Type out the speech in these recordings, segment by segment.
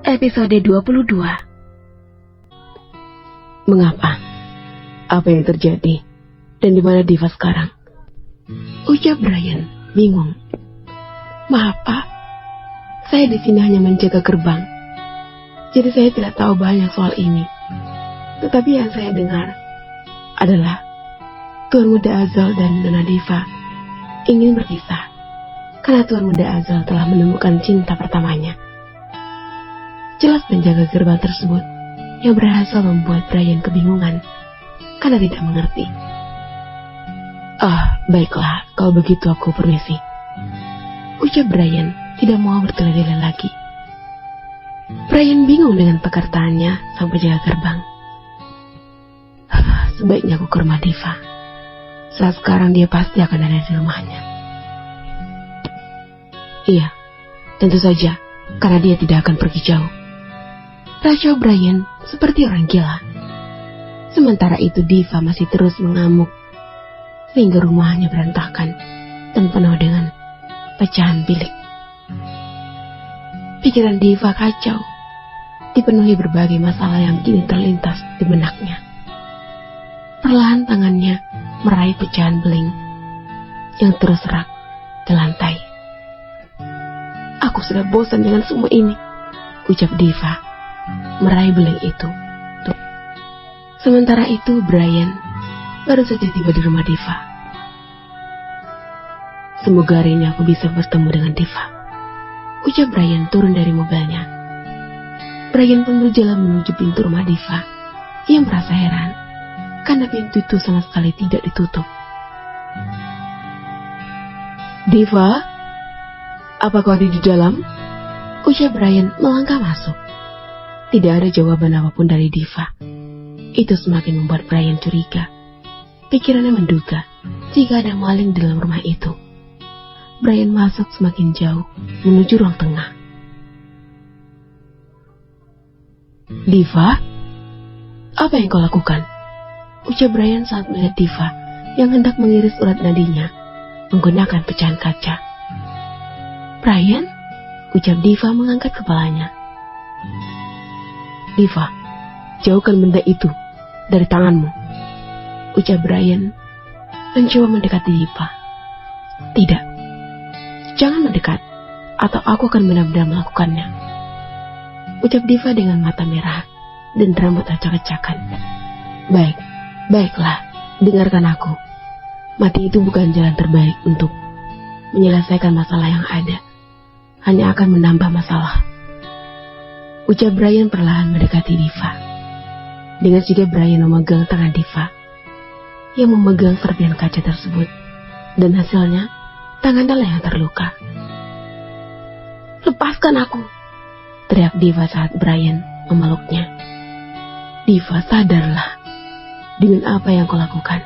Episode 22. Mengapa? Apa yang terjadi? Dan di mana Diva sekarang? Ucap Brian, bingung. Maaf, Pak. Saya di sini hanya menjaga gerbang. Jadi saya tidak tahu banyak soal ini. Tetapi yang saya dengar adalah Tuan Muda Azal dan Nona Diva ingin berpisah karena Tuan Muda Azal telah menemukan cinta pertamanya. Jelas penjaga gerbang tersebut yang berhasil membuat Brian kebingungan karena tidak mengerti. Baiklah, kalau begitu aku permisi. Ucap Brian tidak mau bertele-tele lagi. Brian bingung dengan perkataannya sang penjaga gerbang. Sebaiknya aku ke rumah Diva. Saat sekarang dia pasti akan ada di rumahnya. Iya, tentu saja, karena dia tidak akan pergi jauh. Racau Brian seperti orang gila. Sementara itu Diva masih terus mengamuk, sehingga rumahnya berantakan dan penuh dengan pecahan bilik. Pikiran Diva kacau, dipenuhi berbagai masalah yang kini terlintas di benaknya. Perlahan tangannya meraih pecahan beling yang terus rak di lantai. Aku sudah bosan dengan semua ini, ucap Diva, meraih beling itu. Sementara itu Brian baru saja tiba di rumah Diva. Semoga hari ini aku bisa bertemu dengan Diva, ucap Brian turun dari mobilnya. Brian pun berjalan menuju pintu rumah Diva. Ia merasa heran karena pintu itu sama sekali tidak ditutup. Diva, apa kau ada di dalam? Ucap Brian melangkah masuk. Tidak ada jawaban apapun dari Diva. Itu semakin membuat Brian curiga. Pikirannya menduga jika ada maling di dalam rumah itu. Brian masuk semakin jauh menuju ruang tengah. Diva, apa yang kau lakukan? Ucap Brian saat melihat Diva yang hendak mengiris urat nadinya menggunakan pecahan kaca. Brian, ucap Diva mengangkat kepalanya. Diva, jauhkan benda itu dari tanganmu, ucap Brian mencoba mendekati Diva. Tidak, jangan mendekat atau aku akan benar-benar melakukannya, ucap Diva dengan mata merah dan rambut acak-acakan. Baiklah, dengarkan aku. Mati itu bukan jalan terbaik untuk menyelesaikan masalah yang ada. Hanya akan menambah masalah, ucap Brian perlahan mendekati Diva. Dengan sigap Brian memegang tangan Diva yang memegang serpihan kaca tersebut, dan hasilnya tangannya yang terluka. Lepaskan aku, teriak Diva saat Brian memeluknya. Diva, sadarlah dengan apa yang kau lakukan.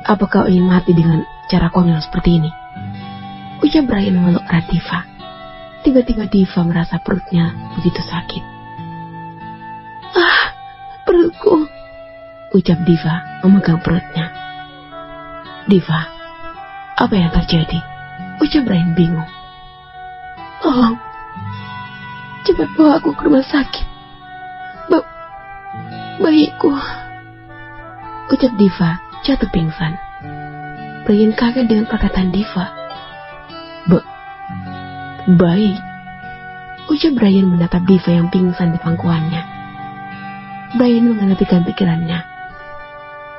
Apa kau ingin mati dengan cara konyol seperti ini? Ucap Brian memeluk erat Diva. Tiba-tiba Diva merasa perutnya begitu sakit. Perutku, ucap Diva memegang perutnya. Diva, apa yang terjadi? Ucap Brian bingung. Tolong, cepat bawa aku ke rumah sakit. Bayiku, ucap Diva jatuh pingsan. Brian kaget dengan perkataan Diva. Baik, ucap Brian menatap Diva yang pingsan di pangkuannya. Brian menghentikan pikirannya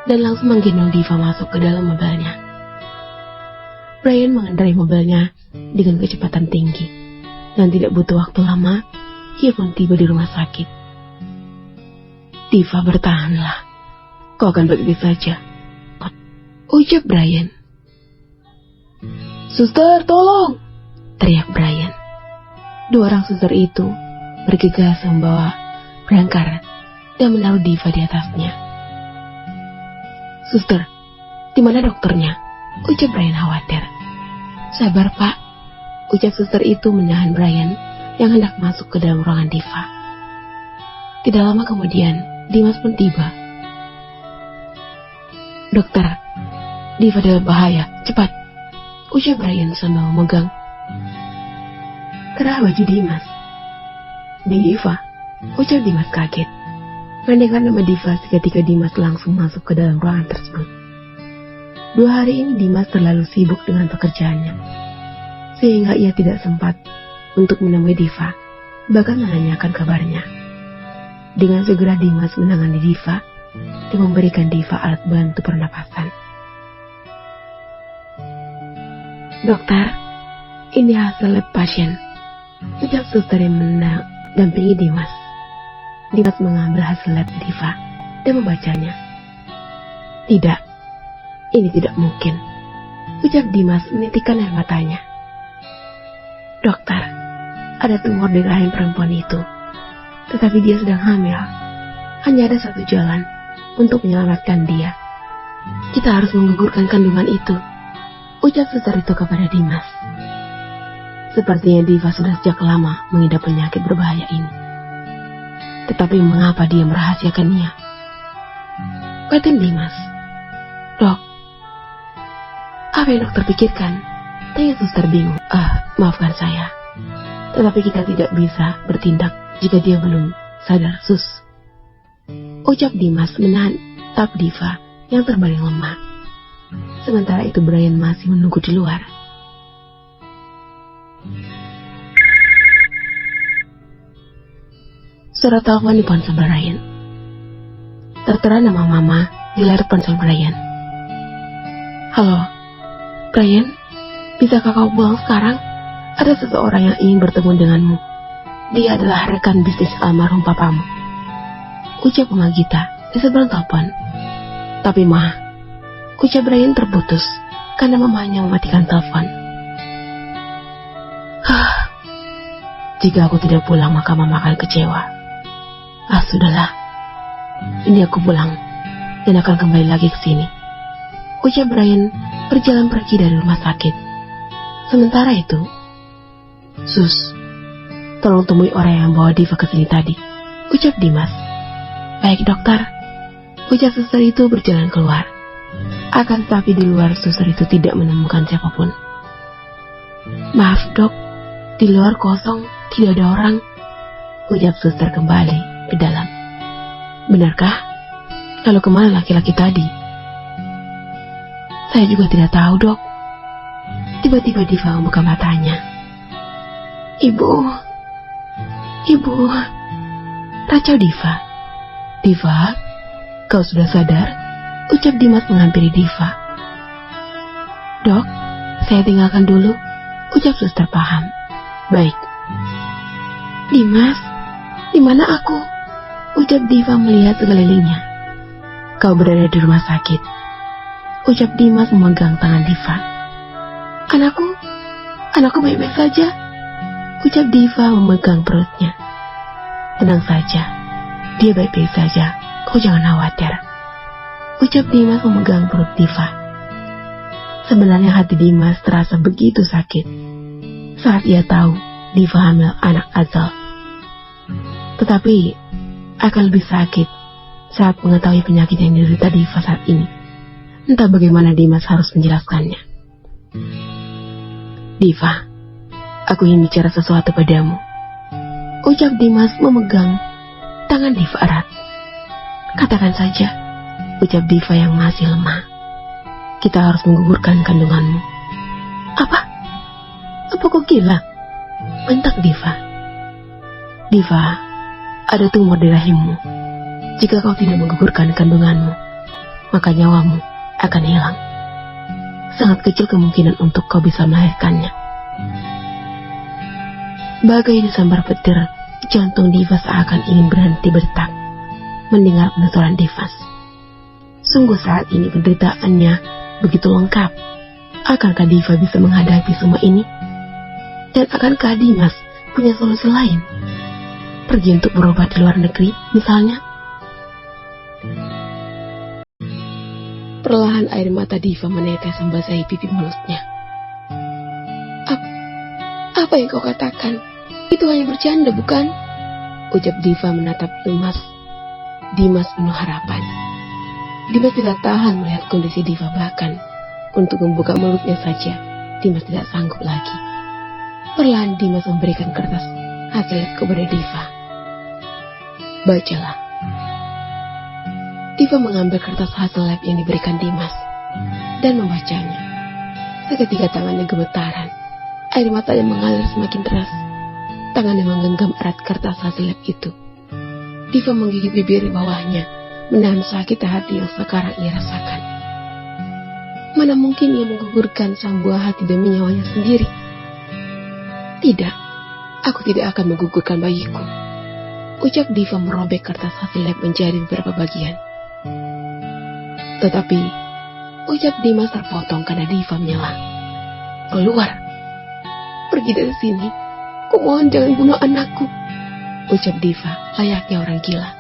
dan langsung menggendong Diva masuk ke dalam mobilnya. Brian mengendarai mobilnya dengan kecepatan tinggi dan tidak butuh waktu lama, ia pun tiba di rumah sakit. Diva, bertahanlah, kau akan baik-baik saja, ucap Brian. Suster, tolong, teriak Brian. Dua orang suster itu bergegas membawa brangkar dan menaruh Diva di atasnya. Suster, di mana dokternya? Ucap Brian khawatir. Sabar, Pak, ucap suster itu menahan Brian yang hendak masuk ke dalam ruangan Diva. Tidak lama kemudian, Dimas pun tiba. Dokter, Diva dalam bahaya, cepat, ucap Brian sambil memegang kerah baju Dimas. Diva, ucap Dimas kaget. Mendengar nama Diva, seketika Dimas langsung masuk ke dalam ruangan tersebut. 2 hari ini Dimas terlalu sibuk dengan pekerjaannya, sehingga ia tidak sempat untuk menemui Diva, bahkan menanyakan kabarnya. Dengan segera Dimas menangani Diva dan memberikan Diva alat bantu pernapasan. Dokter, ini hasil lab pasien, ucap suster yang mendampingi Dimas. Dimas mengambil hasil lab Diva dan membacanya. Tidak, ini tidak mungkin, ucap Dimas menitikkan air matanya. Dokter, ada tumor di rahim perempuan itu, tetapi dia sedang hamil. Hanya ada satu jalan untuk menyelamatkan dia. Kita harus menggugurkan kandungan itu, ucap suster itu kepada Dimas. Sepertinya Diva sudah sejak lama mengidap penyakit berbahaya ini. Tetapi mengapa dia merahasiakannya? Batin Dimas. Dok, apa yang dokter pikirkan? Tanya suster bingung. Maafkan saya, tetapi kita tidak bisa bertindak jika dia belum sadar, Sus, ucap Dimas menahan tap Diva yang terbaring lemah. Sementara itu Brian masih menunggu di luar. Suara telepon di ponsel Brian. Tertera nama Mama di layar ponsel Brian. Halo, Brian, bisakah kau pulang sekarang? Ada seseorang yang ingin bertemu denganmu. Dia adalah rekan bisnis almarhum papamu, ucap Mama Gita di seberang telepon. Tapi Ma, ucap Brian terputus karena Mama hanya mematikan telepon. Jika aku tidak pulang maka Mama akan kecewa. Sudahlah, ini aku pulang dan akan kembali lagi ke sini, ucap Brian berjalan pergi dari rumah sakit. Sementara itu, Sus, tolong temui orang yang bawa Diva ke sini tadi, ucap Dimas. Baik dokter, ucap suster itu berjalan keluar. Akan tetapi di luar suster itu tidak menemukan siapapun. Maaf dok, di luar kosong, tidak ada orang, ucap suster kembali ke dalam. Benarkah? Lalu kemana laki-laki tadi? Saya juga tidak tahu dok. Tiba-tiba Diva membuka matanya. Ibu, racau Diva. Diva, kau sudah sadar? Ucap Dimas menghampiri Diva. Dok, saya tinggalkan dulu, ucap suster paham. Baik. Dimas, di mana aku? Ucap Diva melihat sekelilingnya. Kau berada di rumah sakit, ucap Dimas memegang tangan Diva. Anakku baik-baik saja, ucap Diva memegang perutnya. Tenang saja, dia baik-baik saja, kau jangan khawatir, ucap Dimas memegang perut Diva. Sebenarnya hati Dimas terasa begitu sakit saat ia tahu Diva hamil anak Azal. Tetapi akan lebih sakit saat mengetahui penyakit yang diderita Diva saat ini. Entah bagaimana Dimas harus menjelaskannya. Diva, aku ingin bicara sesuatu padamu, ucap Dimas memegang tangan Diva erat. Katakan saja, ucap Diva yang masih lemah. Kita harus menggugurkan kandunganmu. Apa kau gila? Bentak Diva. Diva, ada tumor di rahimmu. Jika kau tidak menggugurkan kandunganmu, maka nyawamu akan hilang. Sangat kecil kemungkinan untuk kau bisa melahirkannya. Bagai disambar petir, jantung Diva seakan ingin berhenti berdetak mendengar penuturan Dimas. Sungguh saat ini penderitaannya begitu lengkap. Akankah Diva bisa menghadapi semua ini? Dan akankah Dimas punya solusi lain? Pergi untuk berobat di luar negeri, misalnya? Perlahan air mata Diva menetes membasahi pipi mulutnya. Apa yang kau katakan? Itu hanya bercanda, bukan? Ucap Diva menatap Dimas penuh harapan. Dimas tidak tahan melihat kondisi Diva, bahkan untuk membuka mulutnya saja Dimas tidak sanggup lagi. Perlahan Dimas memberikan kertas hasil lab kepada Diva. Bacalah. Diva mengambil kertas hasil lab yang diberikan Dimas dan membacanya. Seketika tangannya gemetaran. Air matanya mengalir semakin deras. Tangannya menggenggam erat kertas hasil lab itu. Diva menggigit bibir di bawahnya, menahan sakit hati yang sekarang ia rasakan. Mana mungkin ia menggugurkan sang buah hati demi nyawanya sendiri? Tidak, aku tidak akan menggugurkan bayiku, ucap Diva merobek kertas hasil lab menjadi beberapa bagian. Tetapi, ucap Dimas terpotong karena Diva menyela. Keluar, pergi dari sini. Kumohon jangan bunuh anakku, ucap Diva layaknya orang gila.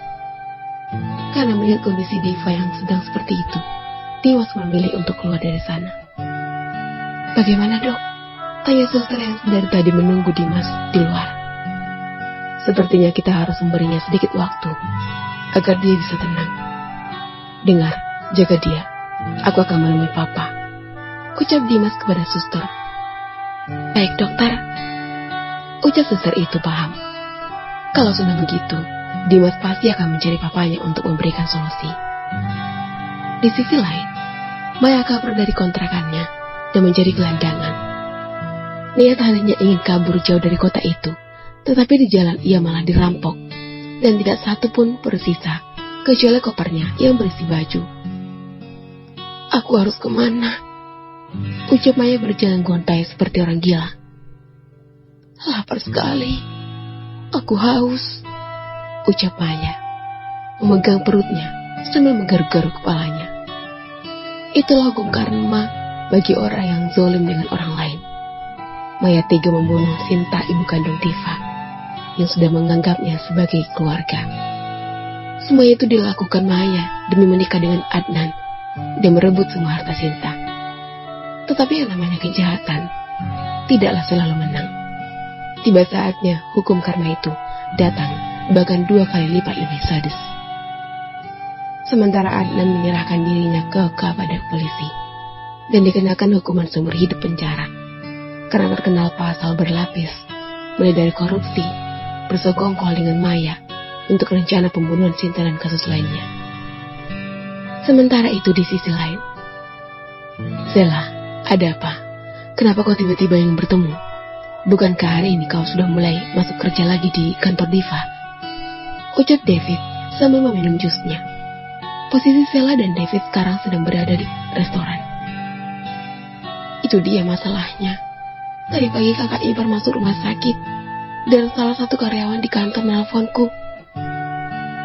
Karena melihat kondisi Diva yang sedang seperti itu, Dimas memilih untuk keluar dari sana. Bagaimana dok? Tanya suster yang dari tadi menunggu Dimas di luar. Sepertinya kita harus memberinya sedikit waktu agar dia bisa tenang. Dengar, jaga dia. Aku akan menemui papa, ucap Dimas kepada suster. Baik dokter, ucap suster itu paham. Kalau sudah begitu, Dimas pasti akan mencari papanya untuk memberikan solusi. Di sisi lain, Maya kabur dari kontrakannya dan menjadi gelandangan. Niat hatinya ingin kabur jauh dari kota itu, tetapi di jalan ia malah dirampok, dan tidak satu pun bersisa, kecuali kopernya yang berisi baju. Aku harus kemana? Ucap Maya berjalan gontai seperti orang gila. Lapar sekali. Aku haus, ucap Maya, memegang perutnya sambil menggaruk-garuk kepalanya. Itulah hukum karma bagi orang yang zalim dengan orang lain. Maya tega membunuh Sinta, ibu kandung Diva, yang sudah menganggapnya sebagai keluarga. Semua itu dilakukan Maya demi menikah dengan Adnan dan merebut semua harta Sinta. Tetapi yang namanya kejahatan tidaklah selalu menang. Tiba saatnya hukum karma itu datang, bahkan 2 kali lipat lebih sadis. Sementara Adnan menyerahkan dirinya kepada polisi dan dikenakan hukuman seumur hidup penjara karena terkenal pasal berlapis, mulai dari korupsi, bersekongkol dengan Maya untuk rencana pembunuhan Sinta dan kasus lainnya. Sementara itu di sisi lain, Zela, ada apa? Kenapa kau tiba-tiba ingin bertemu? Bukankah hari ini kau sudah mulai masuk kerja lagi di kantor Diva? Ucap David sambil meminum jusnya. Posisi Zela dan David sekarang sedang berada di restoran. Itu dia masalahnya. Tadi pagi kakak ipar masuk rumah sakit dan salah satu karyawan di kantor menelponku.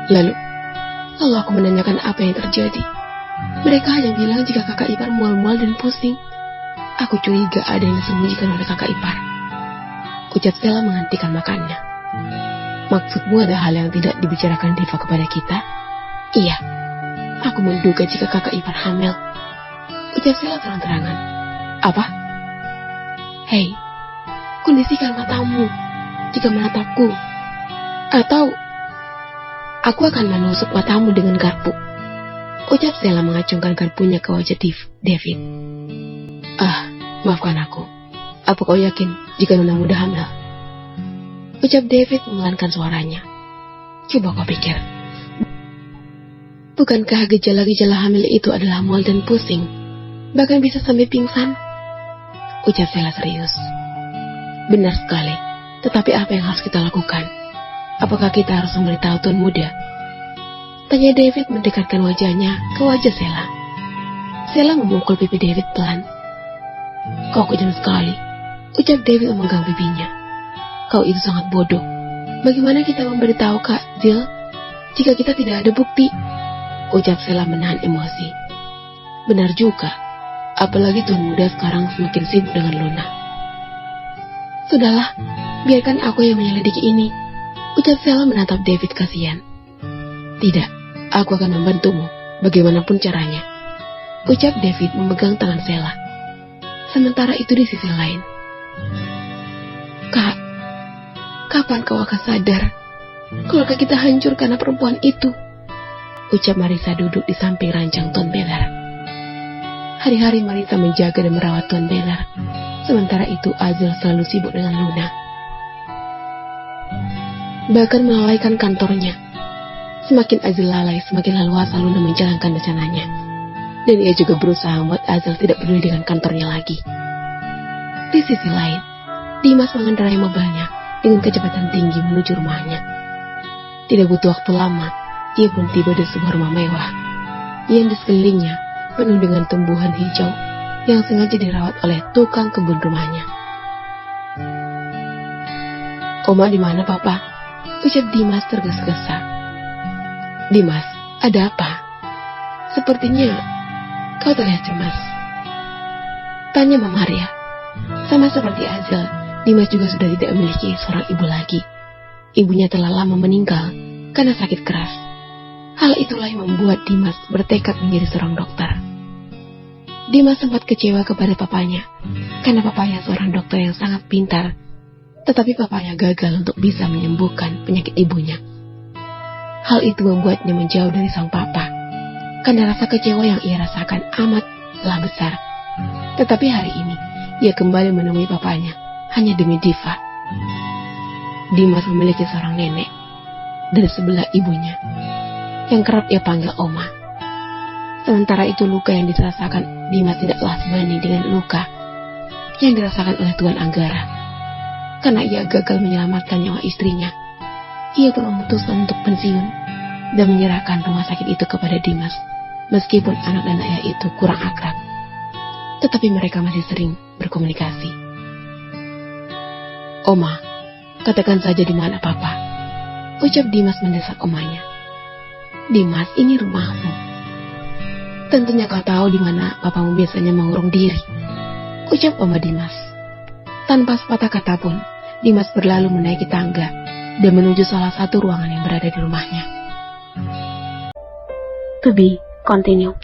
Lalu aku menanyakan apa yang terjadi. Mereka hanya bilang jika kakak ipar mual-mual dan pusing. Aku curiga ada yang disembunyikan oleh kakak ipar, ucap Zela menghentikan makannya. Maksudmu ada hal yang tidak dibicarakan Diva kepada kita? Iya, aku menduga jika kakak ipar hamil, ucap Zela terang-terangan. Apa? Hei, kondisikan matamu jika menatapku, atau aku akan menusuk matamu dengan garpu, ucap Zela mengacungkan garpunya ke wajah David. Maafkan aku. Apa kau yakin jika Nona muda hamil? Ucap David memelankan suaranya. Coba kau pikir. Bukankah gejala-gejala hamil itu adalah mual dan pusing? Bahkan bisa sampai pingsan? Ucap Zela serius. Benar sekali. Tetapi apa yang harus kita lakukan? Apakah kita harus memberitahu Tuan Muda? Tanya David mendekatkan wajahnya ke wajah Zela. Zela memukul pipi David pelan. Kau kejam sekali, ucap David memegang pipinya. Kau itu sangat bodoh. Bagaimana kita memberitahu Kak Zil jika kita tidak ada bukti? Ucap Zela menahan emosi. Benar juga, apalagi Tuan Muda sekarang semakin sibuk dengan Luna. Sudahlah, biarkan aku yang menyelidiki ini, ucap Zela menatap David kasihan. Tidak, aku akan membantumu, bagaimanapun caranya, ucap David memegang tangan Zela. Sementara itu di sisi lain, Kak, kapan kau akan sadar keluarga kita hancur karena perempuan itu? Ucap Marisa duduk di samping ranjang Tuan Beller. Hari-hari Marisa menjaga dan merawat Tuan Beller. Sementara itu Azil selalu sibuk dengan Luna. bahkan melalaikan kantornya. Semakin Azil lalai, semakin leluasa Luna menjalankan rencananya. Dan ia juga berusaha membuat Azil tidak peduli dengan kantornya lagi. Di sisi lain, Dimas mengendarai mobilnya dengan kecepatan tinggi menuju rumahnya. Tidak butuh waktu lama, ia pun tiba di sebuah rumah mewah yang di sekelilingnya penuh dengan tumbuhan hijau yang sengaja dirawat oleh tukang kebun rumahnya. "Oma di mana, Papa?" ucap Dimas tergesa-gesa. "Dimas, ada apa? Sepertinya kau terlihat cemas," tanya Mama Maria. Sama seperti Azil, Dimas juga sudah tidak memiliki seorang ibu lagi. Ibunya telah lama meninggal karena sakit keras. Hal itulah yang membuat Dimas bertekad menjadi seorang dokter. Dimas sempat kecewa kepada papanya, karena papanya seorang dokter yang sangat pintar, tetapi papanya gagal untuk bisa menyembuhkan penyakit ibunya. Hal itu membuatnya menjauh dari sang papa, karena rasa kecewa yang ia rasakan amatlah besar. Tetapi hari ini, ia kembali menemui papanya, hanya demi Diva. Dimas memiliki seorang nenek dari sebelah ibunya, yang kerap ia panggil Oma. Sementara itu luka yang dirasakan Dimas tidaklah sebanding dengan luka yang dirasakan oleh Tuan Anggara. Karena ia gagal menyelamatkan nyawa istrinya, ia pun memutuskan untuk pensiun dan menyerahkan rumah sakit itu kepada Dimas. Meskipun anak dan ayah itu kurang akrab, tetapi mereka masih sering berkomunikasi. "Oma, katakan saja di mana Papa," ucap Dimas mendesak omanya. "Dimas, ini rumahmu. Tentunya kau tahu di mana papamu biasanya mengurung diri," ucap Oma Dimas. Tanpa sepatah kata pun, Dimas berlalu menaiki tangga dan menuju salah satu ruangan yang berada di rumahnya. To be continue.